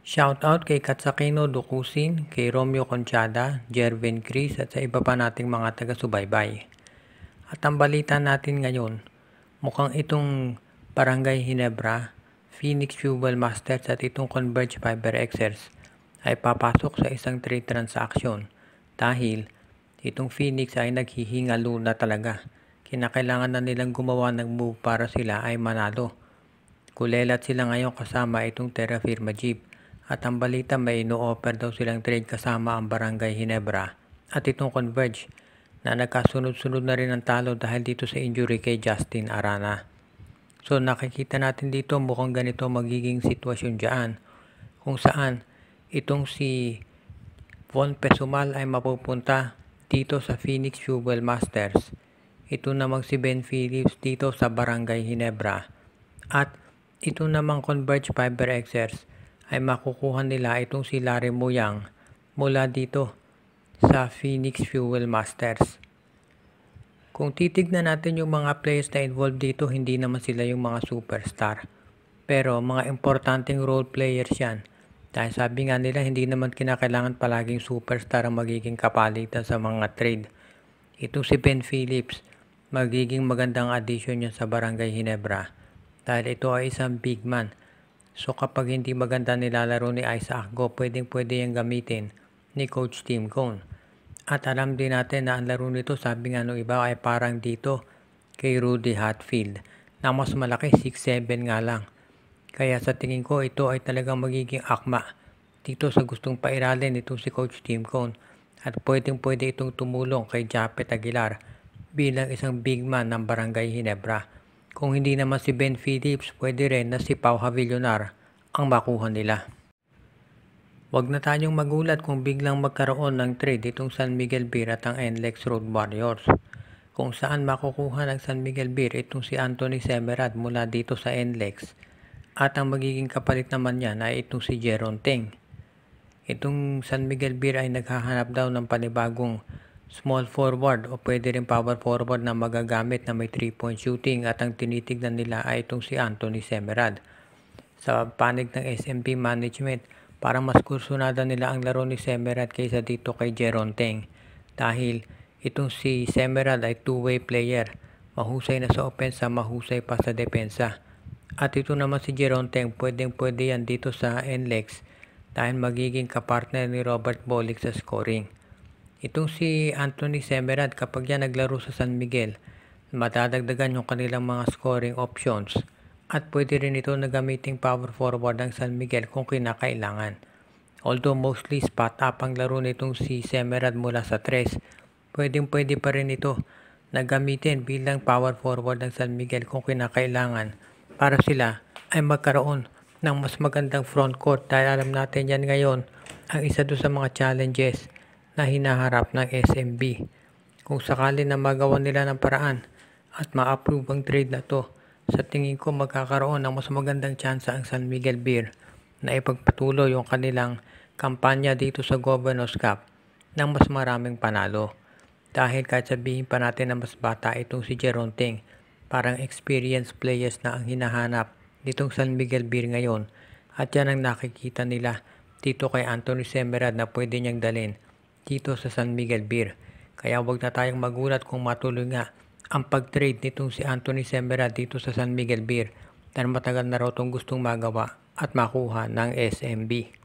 Shoutout kay Katsakino Dukusin, kay Romeo Conchada, Jervin Cris at sa iba pa nating mga taga-subaybay. At ang balita natin ngayon, mukhang itong Barangay Ginebra, Phoenix Fuel Masters at itong Converge Fiber Xers ay papasok sa isang trade transaction dahil itong Phoenix ay naghihingalo na talaga. Kinakailangan na nilang gumawa ng move para sila ay manalo. Kulelat sila ngayon kasama itong Terra Firma Jeep. At ang balita may no-offer daw silang trade kasama ang Barangay Ginebra at itong Converge na nagkasunod-sunod na rin ang talo dahil dito sa injury kay Justin Arana. So nakikita natin dito mukhang ganito magiging sitwasyon dyan kung saan itong si Von Pesumal ay mapupunta dito sa Phoenix Fuel Masters. Ito namang si Ben Phillips dito sa Barangay Ginebra at ito namang Converge Fiber Xers ay makukuha nila itong si Larry Moyang mula dito sa Phoenix Fuel Masters. Kung titignan natin yung mga players na involved dito, hindi naman sila yung mga superstar. Pero mga importanteng role players yan. Dahil sabi nga nila, hindi naman kinakailangan palaging superstar ang magiging kapalitan sa mga trade. Itong si Ben Phillips, magiging magandang addition yan sa Barangay Ginebra. Dahil ito ay isang big man. So kapag hindi maganda nilalaro ni Isaac Go, pwede yung gamitin ni Coach Tim Cone. At alam din natin na ang laro nito, sabi nga nung iba, ay parang dito kay Rudy Hatfield na mas malaki, 6'7" nga lang. Kaya sa tingin ko ito ay talagang magiging akma dito sa gustong pairalin nito si Coach Tim Cone. At pwede itong tumulong kay Japet Aguilar bilang isang big man ng Barangay Ginebra. Kung hindi naman si Ben Phillips, pwede rin na si Pau Havillonar ang makuha nila. Huwag na tayong magulat kung biglang magkaroon ng trade itong San Miguel Beer at ang NLEX Road Warriors. Kung saan makukuha ng San Miguel Beer itong si Anthony Semerad mula dito sa NLEX. At ang magiging kapalit naman niyan ay itong si Jeron Teng. Itong San Miguel Beer ay naghahanap daw ng panibagong small forward o pwede rin power forward na magagamit na may 3-point shooting at ang tinitignan nila ay itong si Anthony Semerad. Sa panig ng SMP management, parang mas kursunada nila ang laro ni Semerad kaysa dito kay Jeron Teng dahil itong si Semerad ay two-way player, mahusay na sa opensa, mahusay pa sa depensa. At ito naman si Jeron Teng, pwede yan dito sa NLEX dahil magiging kapartner ni Robert Bolick sa scoring. Itong si Anthony Semerad, kapag yan naglaro sa San Miguel, madadagdagan yung kanilang mga scoring options at pwede rin ito na gamiting power forward ng San Miguel kung kinakailangan. Although mostly spot up ang laro nitong si Semerad mula sa 3, pwede pa rin ito na gamitin bilang power forward ng San Miguel kung kinakailangan para sila ay magkaroon ng mas magandang front court dahil alam natin yan ngayon ang isa doon sa mga challenges na hinaharap ng SMB. Kung sakali na magawa nila ng paraan at ma-approve ang trade na to, sa tingin ko magkakaroon ng mas magandang tsansa ang San Miguel Beer na ipagpatuloy yung kanilang kampanya dito sa Governors Cup ng mas maraming panalo. Dahil kahit sabihin pa natin na mas bata itong si Jeron Teng, parang experienced players na ang hinahanap ditong San Miguel Beer ngayon at yan ang nakikita nila dito kay Anthony Semerad na pwede niyang dalhin dito sa San Miguel Beer. Kaya huwag na tayong magulat kung matuloy nga ang pag-trade nitong si Anthony Semerad dito sa San Miguel Beer dahil matagal na raw itong gustong magawa at makuha ng SMB.